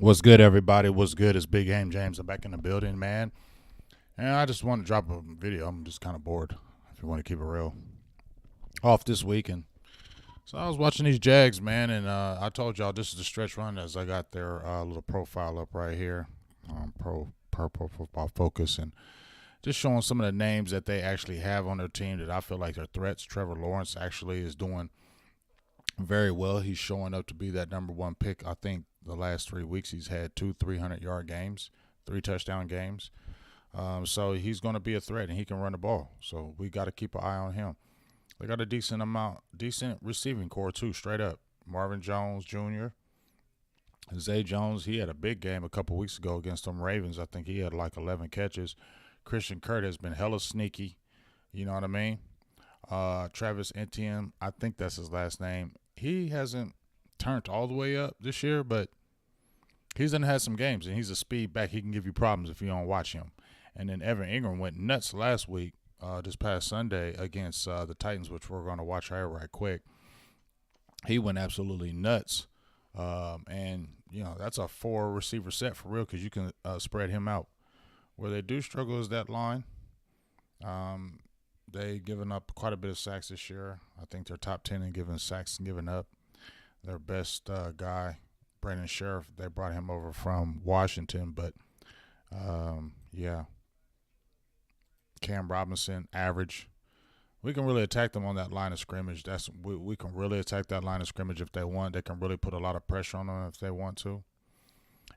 What's good, everybody? What's good? It's Big Game James. I'm back in the building, man. And I just want to drop a video. I'm just kind of bored, if you want to keep it real. Off this week, and so I was watching these Jags, man, and I told y'all this is the stretch run as I got their little profile up right here, Pro Football Focus, and just showing some of the names that they actually have on their team that I feel like are threats. Trevor Lawrence actually is doing very well. He's showing up to be that number one pick. I think the last 3 weeks he's had two 300-yard games, three touchdown games. So he's going to be a threat, and he can run the ball. So we got to keep an eye on him. They got a decent receiving core too, straight up. Marvin Jones Jr., Zay Jones, he had a big game a couple weeks ago against them Ravens. I think he had like 11 catches. Christian Kirk has been hella sneaky. You know what I mean? Travis Etienne, I think that's his last name. He hasn't turned all the way up this year, but he's done had some games, and he's a speed back. He can give you problems if you don't watch him. And then Evan Ingram went nuts last week, this past Sunday against the Titans, which we're going to watch here right quick. He went absolutely nuts. And, that's a 4-receiver set for real because you can spread him out. Where they do struggle is that line. They given up quite a bit of sacks this year. I think they're top 10 in giving sacks and giving up. Their best guy, Brandon Sheriff, they brought him over from Washington. But, yeah. Cam Robinson, average. We can really attack them on that line of scrimmage. We can really attack that line of scrimmage if they want. They can really put a lot of pressure on them if they want to.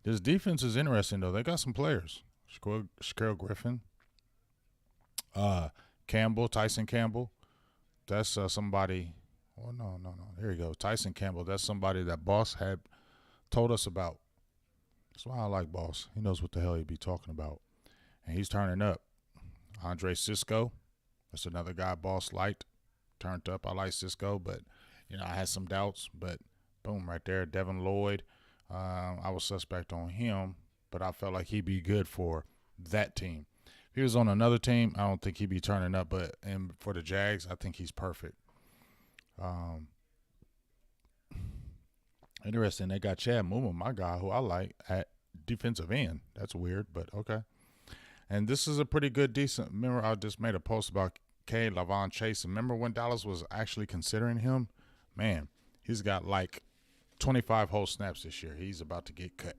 This defense is interesting, though. They got some players. Shaquille Griffin. Tyson Campbell. That's somebody. Oh, no. There you go. Tyson Campbell. That's somebody that Boss had told us about. That's why I like Boss. He knows what the hell he be talking about. And he's turning up. Andre Cisco. That's another guy Boss liked. Turned up. I like Cisco, but, I had some doubts. But, boom, right there. Devin Lloyd. I was suspect on him, but I felt like he'd be good for that team. If he was on another team, I don't think he'd be turning up. But for the Jags, I think he's perfect. Interesting. They got Chad Muma, my guy, who I like, at defensive end. That's weird, but okay. And this is a pretty good, decent. Remember, I just made a post about K. Lavon Chase. Remember when Dallas was actually considering him? Man, he's got like 25 whole snaps this year. He's about to get cut.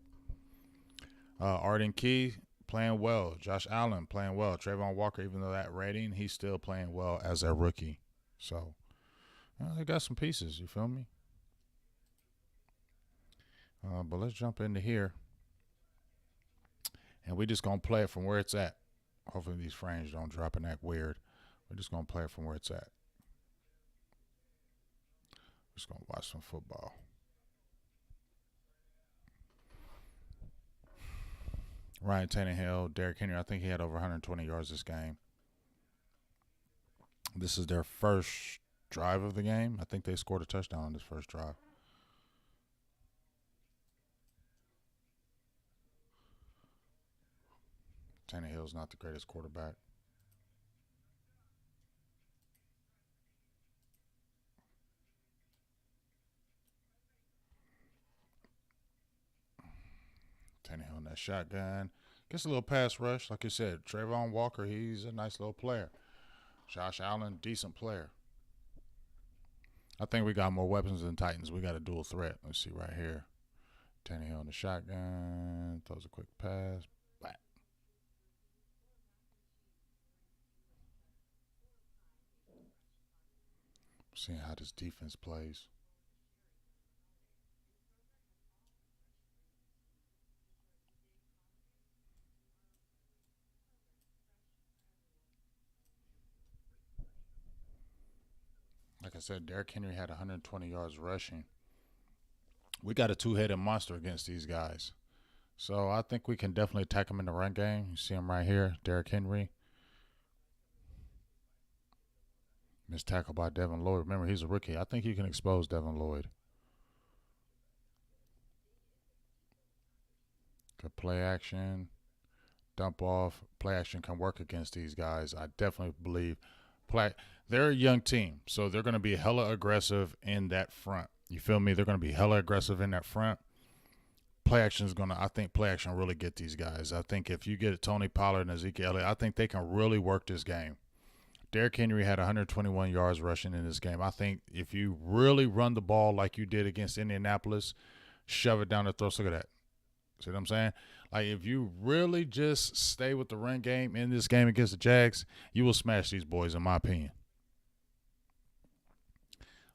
Arden Key playing well. Josh Allen playing well. Trayvon Walker, even though that rating, he's still playing well as a rookie. So, they got some pieces. You feel me? But let's jump into here. And we're just going to play it from where it's at. Hopefully these frames don't drop and act weird. We're just going to play it from where it's at. Just going to watch some football. Ryan Tannehill, Derrick Henry, I think he had over 120 yards this game. This is their first drive of the game. I think they scored a touchdown on this first drive. Tannehill's not the greatest quarterback. Tannehill in that shotgun. Gets a little pass rush. Like I said, Trayvon Walker, he's a nice little player. Josh Allen, decent player. I think we got more weapons than Titans. We got a dual threat. Let's see right here. Tannehill in the shotgun. Throws a quick pass. Back. Seeing how this defense plays. Like I said, Derrick Henry had 120 yards rushing. We got a two-headed monster against these guys. So I think we can definitely attack him in the run game. You see him right here, Derrick Henry. Missed tackle by Devin Lloyd. Remember, he's a rookie. I think you can expose Devin Lloyd. Good play action. Dump off. Play action can work against these guys. I definitely believe they're a young team, so they're going to be hella aggressive in that front. You feel me? They're going to be hella aggressive in that front. play action is gonna. I think play action really get these guys. I think if you get Tony Pollard and Ezekiel Elliott, I think they can really work this game. Derrick Henry had 121 yards rushing in this game. I think if you really run the ball like you did against Indianapolis, shove it down their throats. Look at that. See what I'm saying? Like, if you really just stay with the run game in this game against the Jags, you will smash these boys, in my opinion.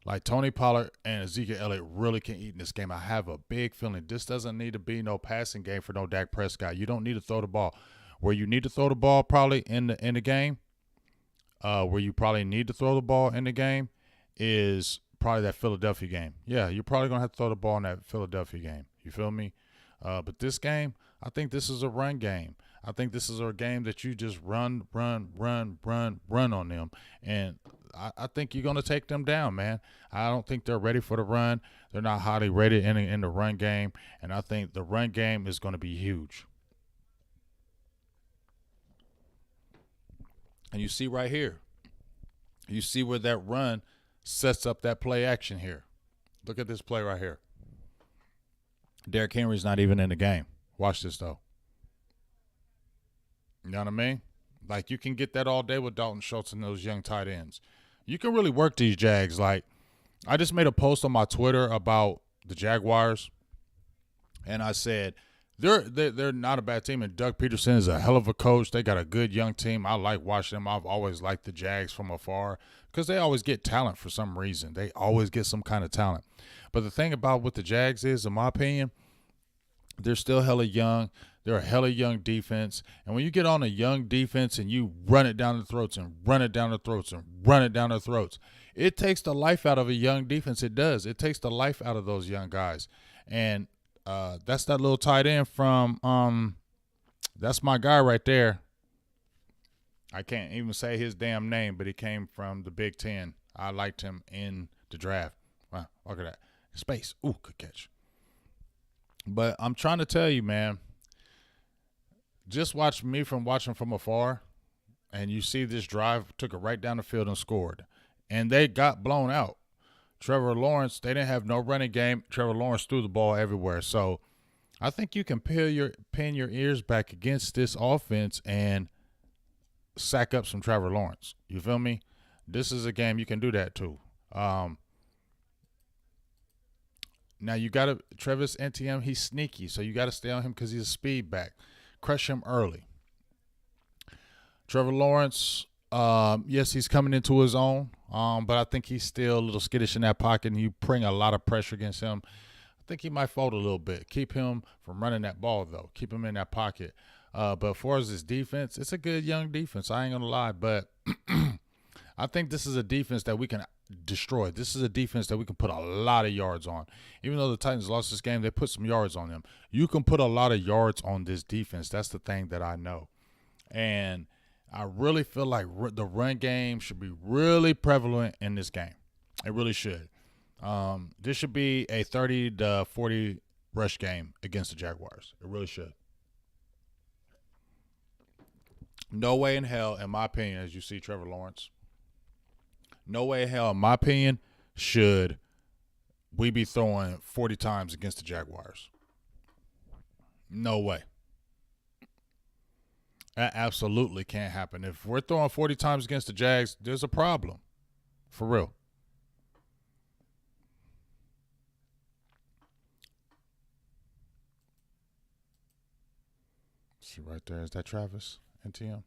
Like, Tony Pollard and Ezekiel Elliott really can eat in this game. I have a big feeling this doesn't need to be no passing game for no Dak Prescott. You don't need to throw the ball. Where you need to throw the ball probably in the game, where you probably need to throw the ball in the game is probably that Philadelphia game. Yeah, you're probably going to have to throw the ball in that Philadelphia game. You feel me? But this game, I think this is a run game. I think this is a game that you just run on them. And I think you're going to take them down, man. I don't think they're ready for the run. They're not highly rated in the run game. And I think the run game is going to be huge. And you see right here, you see where that run sets up that play action here. Look at this play right here. Derrick Henry's not even in the game. Watch this, though. You know what I mean? Like, you can get that all day with Dalton Schultz and those young tight ends. You can really work these Jags. Like, I just made a post on my Twitter about the Jaguars, and I said they're not a bad team, and Doug Peterson is a hell of a coach. They got a good young team. I like watching them. I've always liked the Jags from afar because they always get talent for some reason. They always get some kind of talent. But the thing about what the Jags is, in my opinion, they're still hella young. They're a hella young defense. And when you get on a young defense and you run it down the throats and run it down the throats and run it down the throats, it takes the life out of a young defense. It does. It takes the life out of those young guys. And that's that little tight end from that's my guy right there. I can't even say his damn name, but he came from the Big Ten. I liked him in the draft. Wow, look at that. Space. Ooh, good catch. But I'm trying to tell you, man, just watch me from watching from afar, and you see this drive, took it right down the field and scored. And they got blown out. Trevor Lawrence, they didn't have no running game. Trevor Lawrence threw the ball everywhere. So I think you can pin your ears back against this offense and sack up some Trevor Lawrence. You feel me? This is a game you can do that too. Now you got to Travis Etienne, he's sneaky, so you got to stay on him because he's a speed back. Crush him early. Trevor Lawrence, yes, he's coming into his own, but I think he's still a little skittish in that pocket, and you bring a lot of pressure against him. I think he might fold a little bit. Keep him from running that ball, though. Keep him in that pocket. But as far as his defense, it's a good young defense. I ain't going to lie, but I think this is a defense that we can destroy. This is a defense that we can put a lot of yards on. Even though the Titans lost this game, they put some yards on them. You can put a lot of yards on this defense. That's the thing that I know. And I really feel like the run game should be really prevalent in this game. It really should. This should be a 30 to 40 rush game against the Jaguars. It really should. No way in hell, in my opinion, as you see Trevor Lawrence, no way in hell, in my opinion, should we be throwing 40 times against the Jaguars. No way. That absolutely can't happen. If we're throwing 40 times against the Jags, there's a problem. For real. See right there, is that Travis Etienne?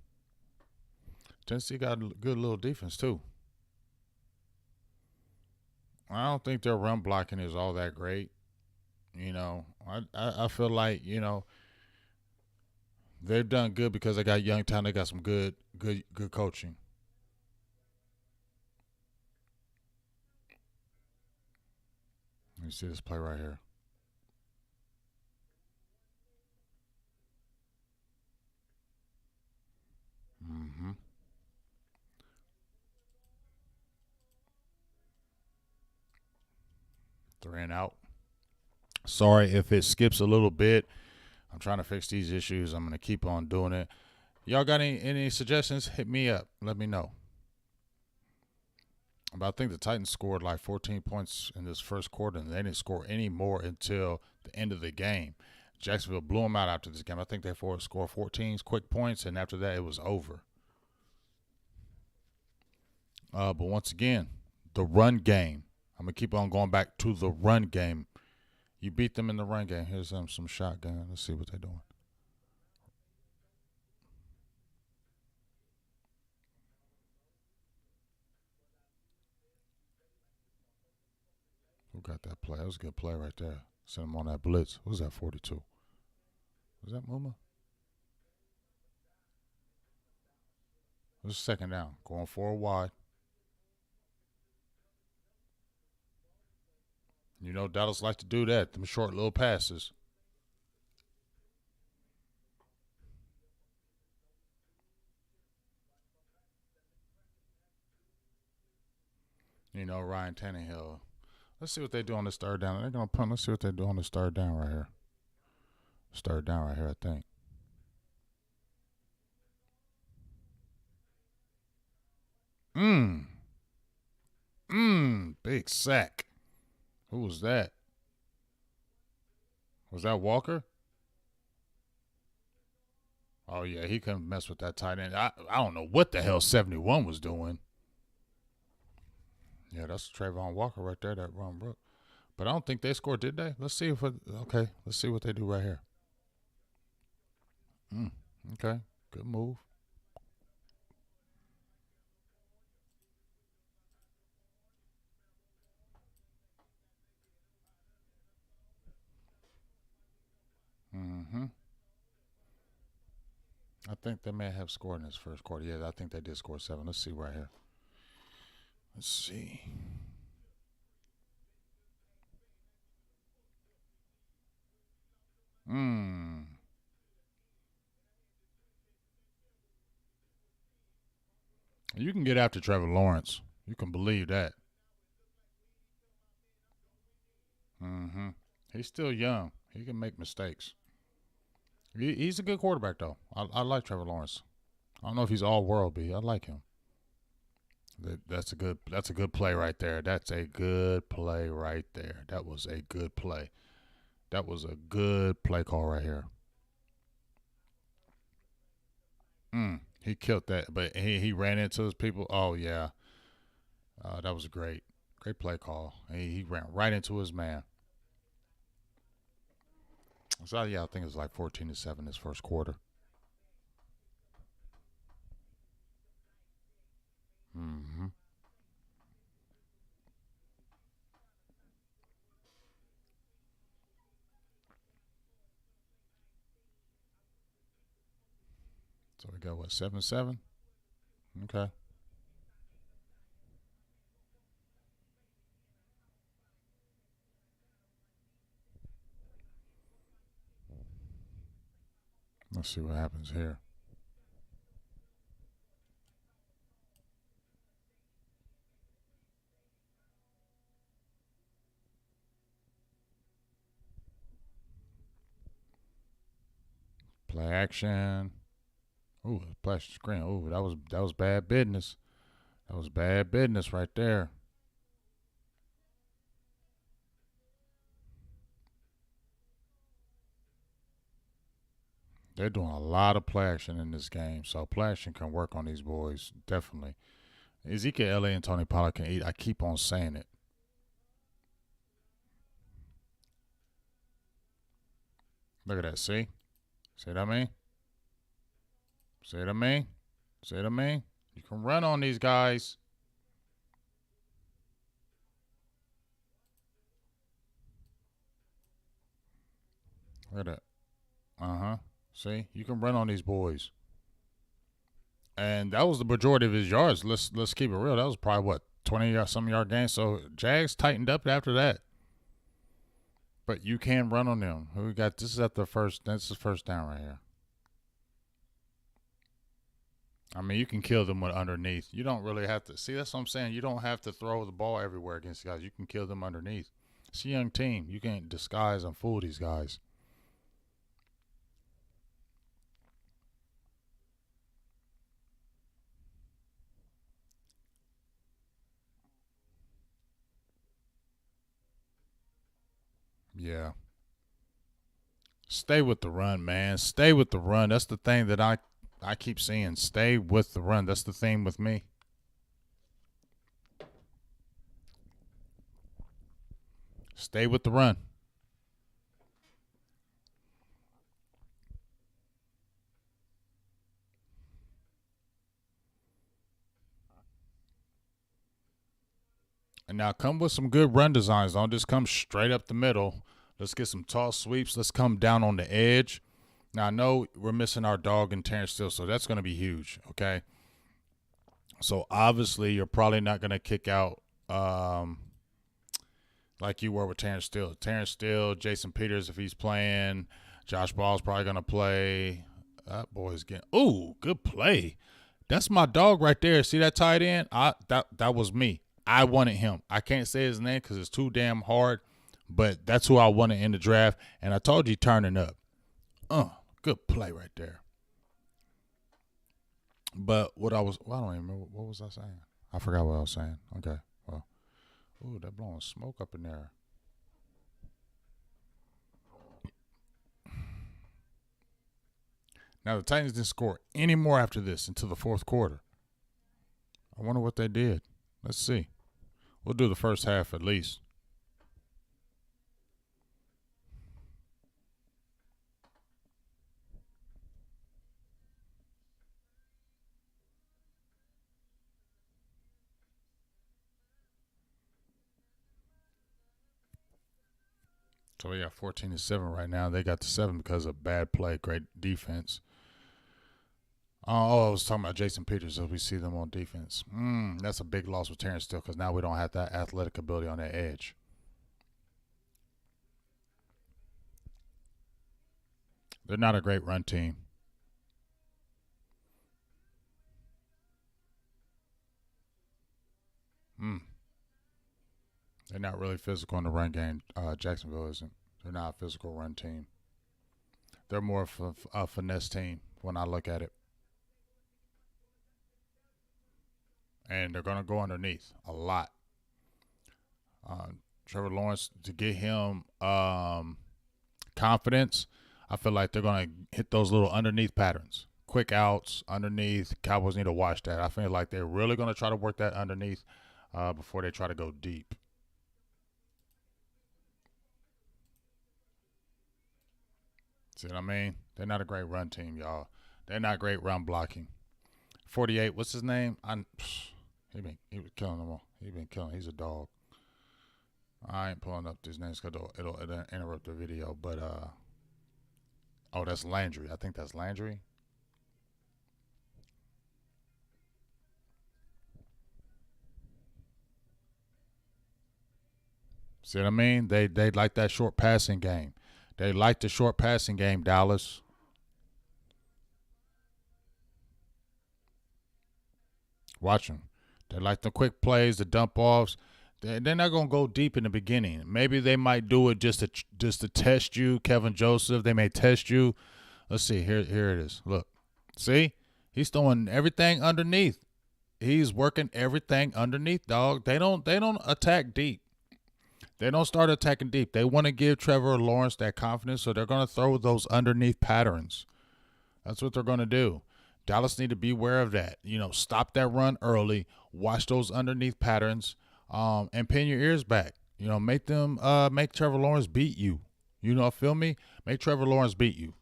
Tennessee got a good little defense too. I don't think their run blocking is all that great. You know, I feel like, you know, they've done good because they got young talent. They got some good coaching. Let me see this play right here. Mm-hmm. 3 and out. Sorry if it skips a little bit. I'm trying to fix these issues. I'm going to keep on doing it. Y'all got any suggestions? Hit me up. Let me know. But I think the Titans scored like 14 points in this first quarter, and they didn't score any more until the end of the game. Jacksonville blew them out after this game. I think they scored 14 quick points, and after that, it was over. But once again, the run game. I'm going to keep on going back to the run game. You beat them in the run game. Here's some shotgun. Let's see what they're doing. Who got that play? That was a good play right there. Sent him on that blitz. What was that, 42? Was that Muma? It was second down. Going for a wide. You know Dallas like to do that. Them short little passes. You know, Ryan Tannehill. Let's see what they do on this third down. They're going to punt. Let's see what they do on this third down right here. Third down right here, I think. Big sack. Who was that? Was that Walker? Oh, yeah, he couldn't mess with that tight end. I don't know what the hell 71 was doing. Yeah, that's Trayvon Walker right there, that run brook. But I don't think they scored, did they? Let's see if okay, let's see what they do right here. Okay, good move. I think they may have scored in this first quarter. Yeah, I think they did score 7. Let's see right here. Let's see. You can get after Trevor Lawrence. You can believe that. He's still young. He can make mistakes. He's a good quarterback, though. I like Trevor Lawrence. I don't know if he's all world, but I like him. That's a good play right there. That's a good play right there. That was a good play. That was a good play call right here. He killed that, but he ran into his people. Oh yeah, that was great play call. He ran right into his man. So yeah, I think it was like 14-7 this first quarter. Mm-hmm. So we got what, 7-7? Okay. Let's see what happens here. Play action. Ooh, splash screen. Ooh, that was bad business. That was bad business right there. They're doing a lot of play action in this game, so play action can work on these boys definitely. Ezekiel Elliott and Tony Pollard can eat. I keep on saying it. Look at that. See? See what I mean? See what I mean? See what I mean? You can run on these guys. Look at that. See? You can run on these boys. And that was the majority of his yards. Let's keep it real. That was probably what, 20 some yard gain. So Jags tightened up after that. But you can run on them. Who we got? This is at the first. That's the first down right here. I mean, you can kill them with underneath. You don't really have to. See, that's what I'm saying. You don't have to throw the ball everywhere against guys. You can kill them underneath. It's a young team. You can't disguise and fool these guys. Yeah. Stay with the run, man. Stay with the run. That's the thing that I keep seeing. Stay with the run. That's the theme with me. Stay with the run. And now come with some good run designs. Don't just come straight up the middle. Let's get some tall sweeps. Let's come down on the edge. Now I know we're missing our dog and Terrence Steele, so that's going to be huge. Okay. So obviously you're probably not going to kick out like you were with Terrence Steele. Terrence Steele, Jason Peters if he's playing. Josh Ball's probably going to play. That boy's getting. Ooh, good play. That's my dog right there. See that tight end? That was me. I wanted him. I can't say his name because it's too damn hard, but that's who I wanted in the draft. And I told you turning up. Good play right there. But what I don't even remember. What was I saying? I forgot what I was saying. Okay. Well, ooh, that blowing smoke up in there. Now the Titans didn't score any more after this until the fourth quarter. I wonder what they did. Let's see. We'll do the first half at least. So we got 14-7 right now. They got the 7 because of bad play, great defense. I was talking about Jason Peters as we see them on defense. That's a big loss with Terrence Steele because now we don't have that athletic ability on that edge. They're not a great run team. They're not really physical in the run game. Jacksonville isn't. They're not a physical run team. They're more of a finesse team when I look at it. And they're going to go underneath a lot. Trevor Lawrence, to get him confidence, I feel like they're going to hit those little underneath patterns. Quick outs, underneath. Cowboys need to watch that. I feel like they're really going to try to work that underneath before they try to go deep. See what I mean? They're not a great run team, y'all. They're not great run blocking. 48, what's his name? He was killing them all. He been killing. He's a dog. I ain't pulling up these names because it'll interrupt the video. But oh, that's Landry. I think that's Landry. See what I mean? They like that short passing game. They like the short passing game, Dallas. Watch them. They like the quick plays, the dump offs. They're not gonna go deep in the beginning. Maybe they might do it just to test you, Kevin Joseph. They may test you. Let's see. Here it is. Look, see, he's throwing everything underneath. He's working everything underneath, dog. They don't attack deep. They don't start attacking deep. They want to give Trevor Lawrence that confidence, so they're going to throw those underneath patterns. That's what they're going to do. Dallas need to be aware of that. Stop that run early. Watch those underneath patterns, and pin your ears back. Make Trevor Lawrence beat you. Feel me? Make Trevor Lawrence beat you.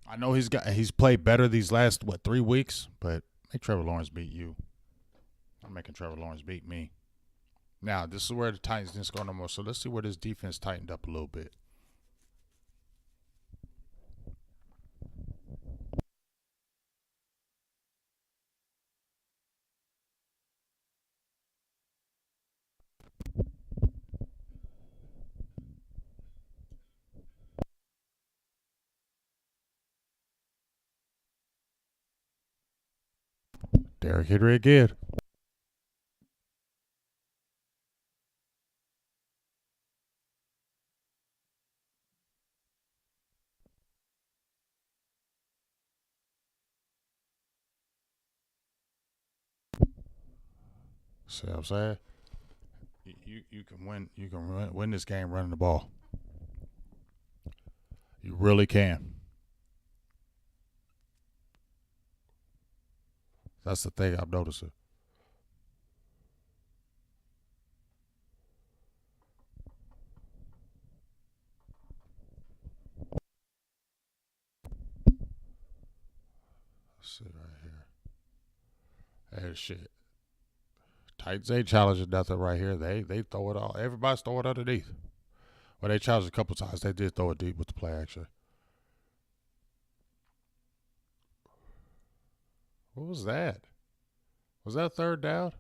I know he's played better these last 3 weeks, but make Trevor Lawrence beat you. I'm making Trevor Lawrence beat me. Now, this is where the Titans didn't score no more. So let's see where this defense tightened up a little bit. Derrick Henry again. See what I'm saying? You can win this game running the ball. really can. That's the thing I'm noticing. Let's see right here. Hey, shit. Titans ain't challenging nothing right here. They throw it all. Everybody's throwing it underneath. Well, they challenged a couple times. They did throw it deep with the play action. What was that? Was that a third down?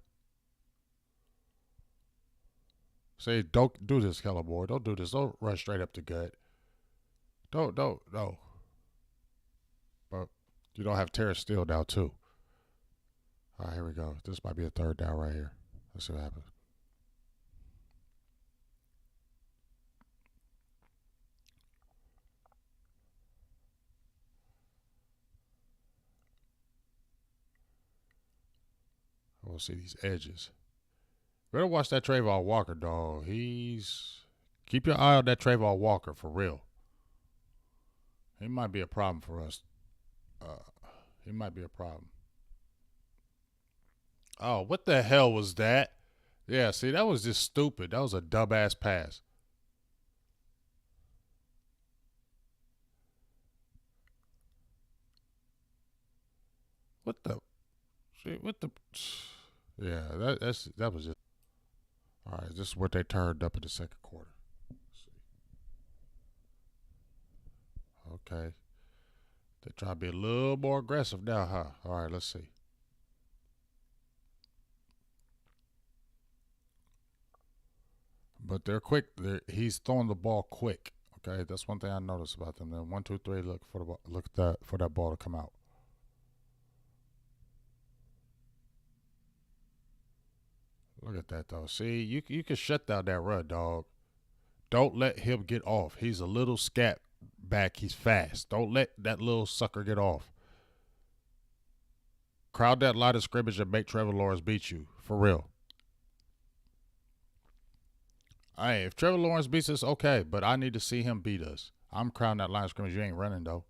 Say, don't do this, Keller boy. Don't do this. Don't run straight up the gut. Don't, no. But you don't have Terrence Steele now, too. All right, here we go. This might be a third down right here. Let's see what happens. We'll see these edges. Better watch that Trayvon Walker, dog. Keep your eye on that Trayvon Walker for real. He might be a problem for us. He might be a problem. Oh, what the hell was that? Yeah, see, that was just stupid. That was a dumbass pass. What the? What the? Yeah, that was just. All right, this is what they turned up in the second quarter. Okay. They try to be a little more aggressive now, huh? All right, let's see. But they're quick. He's throwing the ball quick. Okay, that's one thing I noticed about them. Then 1, 2, 3, look for the ball, for that ball to come out. Look at that though. See, you can shut down that run, dog. Don't let him get off. He's a little scat back. He's fast. Don't let that little sucker get off. Crowd that line of scrimmage and make Trevor Lawrence beat you. For real. Hey, if Trevor Lawrence beats us, okay, but I need to see him beat us. I'm crowding that line of scrimmage. You ain't running, though.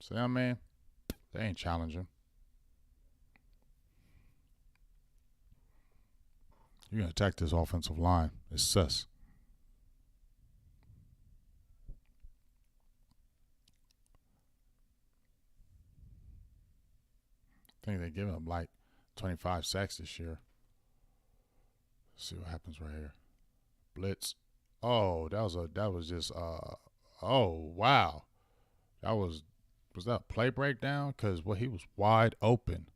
See what I mean? They ain't challenging. You're going to attack this offensive line. It's sus. I think they're giving him like 25 sacks this year. Let's see what happens right here. Blitz. Oh, that was just oh wow. Was that a play breakdown? Because he was wide open.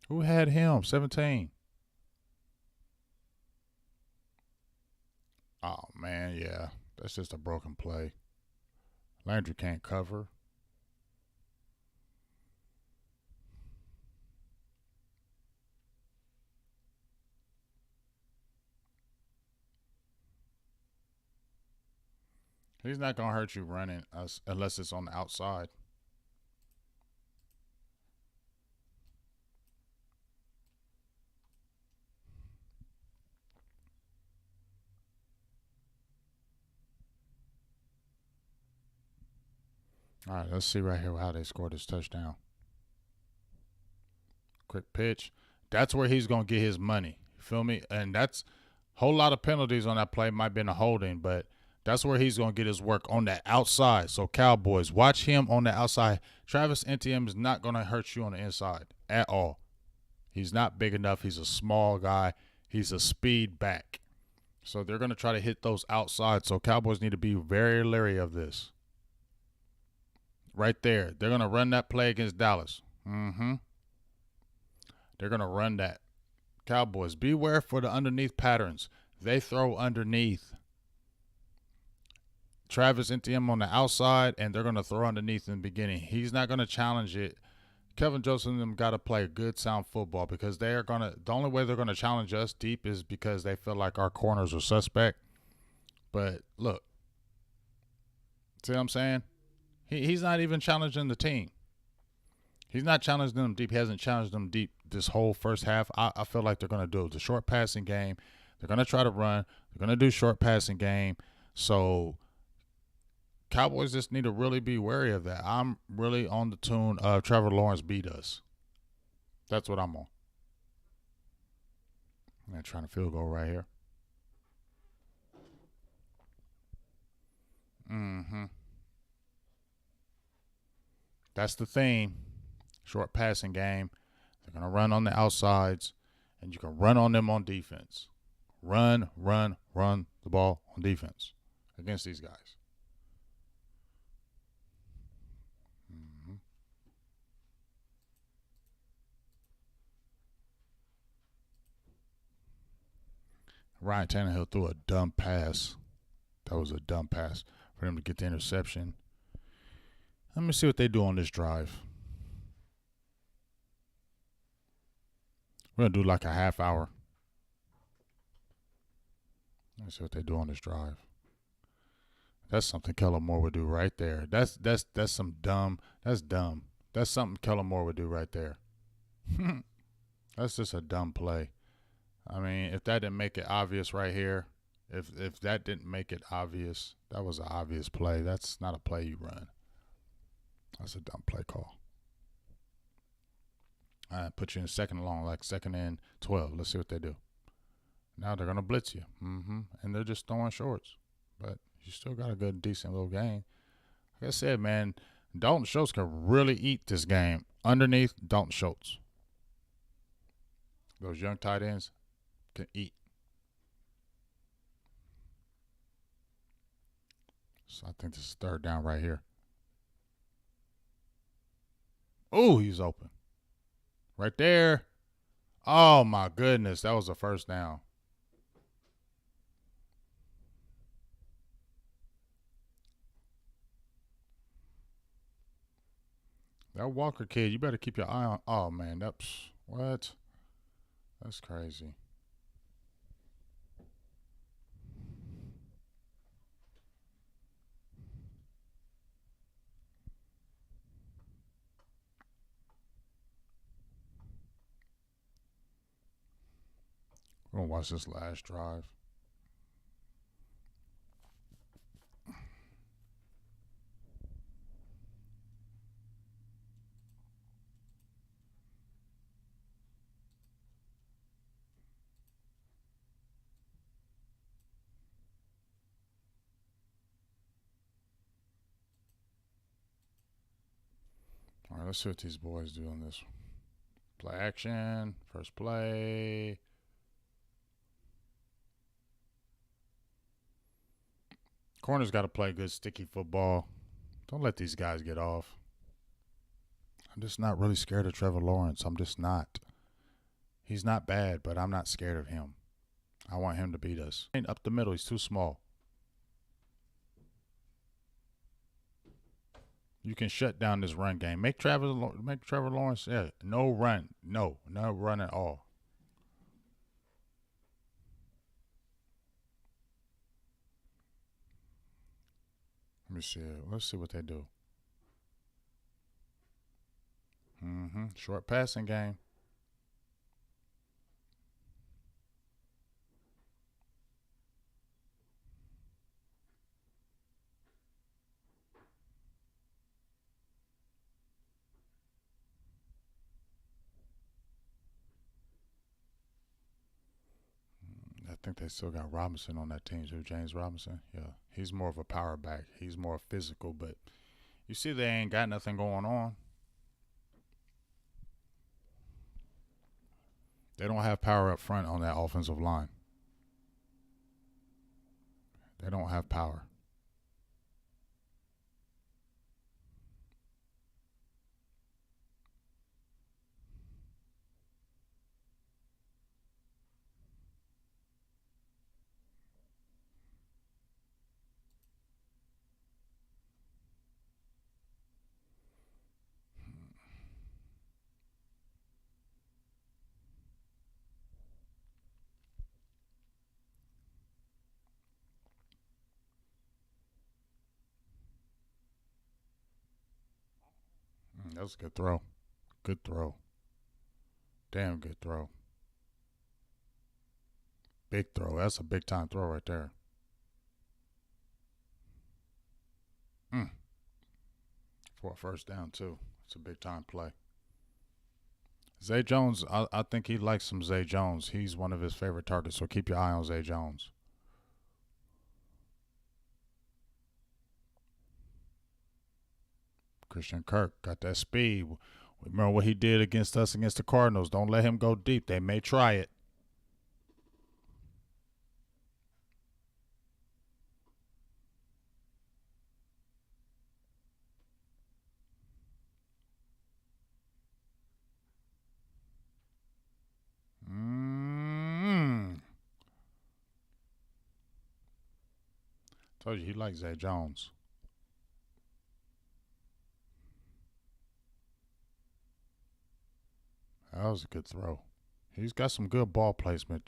Who had him? 17. Oh man, yeah. That's just a broken play. Landry can't cover. He's not going to hurt you running unless it's on the outside. All right, let's see right here how they scored this touchdown. Quick pitch. That's where he's going to get his money. Feel me? And that's a whole lot of penalties on that play. Might have been a holding, but that's where he's going to get his work on that outside. So, Cowboys, watch him on the outside. Travis Etienne is not going to hurt you on the inside at all. He's not big enough. He's a small guy. He's a speed back. So, they're going to try to hit those outside. So, Cowboys need to be very leery of this. Right there. They're going to run that play against Dallas. Mm-hmm. They're going to run that. Cowboys, beware for the underneath patterns. They throw underneath. Travis Etienne on the outside, and they're going to throw underneath in the beginning. He's not going to challenge it. Kevin Joseph and them got to play good, sound football because they are going to – the only way they're going to challenge us deep is because they feel like our corners are suspect. But, look, see what I'm saying? He's not even challenging the team. He's not challenging them deep. He hasn't challenged them deep this whole first half. I feel like they're going to do the short passing game. They're going to try to run. They're going to do short passing game. So Cowboys just need to really be wary of that. I'm really on the tune of Trevor Lawrence beat us. That's what I'm on. I'm trying to field goal right here. Mm-hmm. That's the theme. Short passing game. They're going to run on the outsides, and you can run on them on defense. Run the ball on defense against these guys. Mm-hmm. Ryan Tannehill threw a dumb pass. That was a dumb pass for him to get the interception. Let me see what they do on this drive. We're going to do like a half hour. Let's see what they do on this drive. That's something Kellen Moore would do right there. That's some dumb. That's dumb. That's something Kellen Moore would do right there. That's just a dumb play. I mean, if that didn't make it obvious right here, if that didn't make it obvious, that was an obvious play. That's not a play you run. That's a dumb play call. I put you in second and long, like second and 12. Let's see what they do. Now they're going to blitz you. And they're just throwing shorts. But you still got a good, decent little game. Like I said, man, Dalton Schultz can really eat this game. Underneath, Dalton Schultz. Those young tight ends can eat. So I think this is third down right here. Oh, he's open. Right there. Oh, my goodness. That was a first down. That Walker kid, you better keep your eye on. Oh, man. That's what? That's crazy. We're going to watch this last drive. All right, let's see what these boys do on this. Play action, first play. Corner's got to play good sticky football. Don't let these guys get off. I'm just not really scared of Trevor Lawrence. I'm just not. He's not bad, but I'm not scared of him. I want him to beat us. Up the middle, he's too small. You can shut down this run game. Make Trevor Lawrence, no run. No run at all. Let me see. Let's see what they do. Short passing game. I think they still got Robinson on that team too, James Robinson. Yeah, he's more of a power back. He's more physical, but you see they ain't got nothing going on. They don't have power up front on that offensive line. They don't have power. That was a good throw. Good throw. Damn good throw. big throw. That's a big time throw right there. For a first down, too. It's a big time play. Zay Jones, I think he likes some Zay Jones. He's one of his favorite targets, so keep your eye on Zay Jones. Christian Kirk got that speed. Remember what he did against us against the Cardinals. Don't let him go deep. They may try it. Told you he likes Zay Jones. That was a good throw. He's got some good ball placement.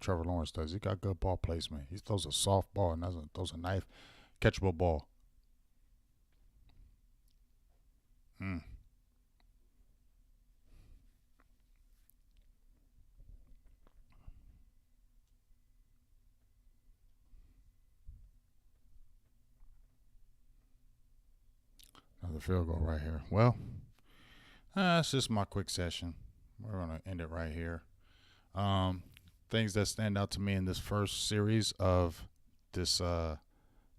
Trevor Lawrence does. He got good ball placement. He throws a soft ball and throws a knife, catchable ball. Another field goal right here. Well, that's just my quick session. We're going to end it right here. Things that stand out to me in this first series of this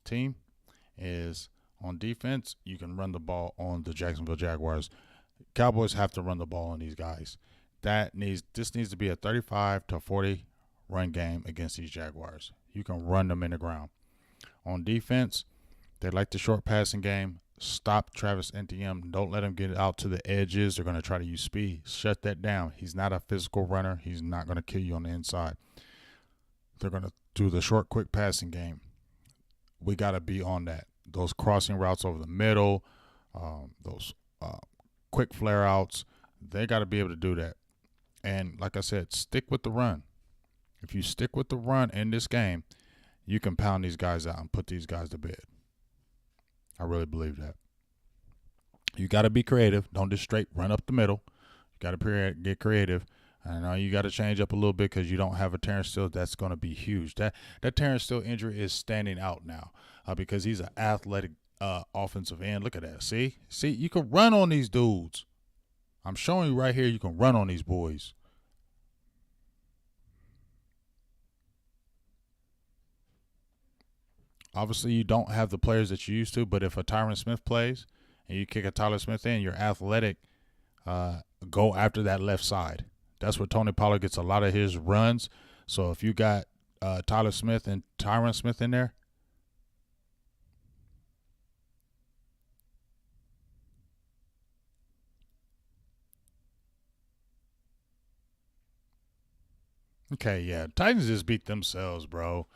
team is on defense, you can run the ball on the Jacksonville Jaguars. Cowboys have to run the ball on these guys. This needs to be a 35 to 40 run game against these Jaguars. You can run them in the ground. On defense, they like the short passing game. Stop Travis Etienne. Don't let him get out to the edges. They're going to try to use speed. Shut that down. He's not a physical runner. He's not going to kill you on the inside. They're going to do the short, quick passing game. We got to be on that. Those crossing routes over the middle, those quick flare outs, they got to be able to do that. And like I said, stick with the run. If you stick with the run in this game, you can pound these guys out and put these guys to bed. I really believe that. You got to be creative. Don't just straight run up the middle. You got to get creative. I know you got to change up a little bit because you don't have a Terrence Steele. That's going to be huge. That Terrence Steele injury is standing out now because he's an athletic offensive end. Look at that. See, you can run on these dudes. I'm showing you right here you can run on these boys. Obviously, you don't have the players that you used to, but if a Tyron Smith plays and you kick a Tyler Smith in, you're athletic. Go after that left side. That's where Tony Pollard gets a lot of his runs. So if you got Tyler Smith and Tyron Smith in there, okay, yeah, Titans just beat themselves, bro.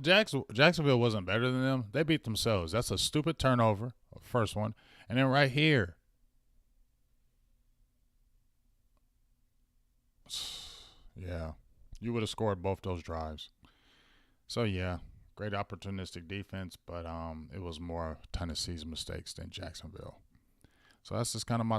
Jacksonville wasn't better than them. They beat themselves. That's a stupid turnover, first one. And then right here, yeah, you would have scored both those drives. So, yeah, great opportunistic defense, but it was more Tennessee's mistakes than Jacksonville. So that's just kind of my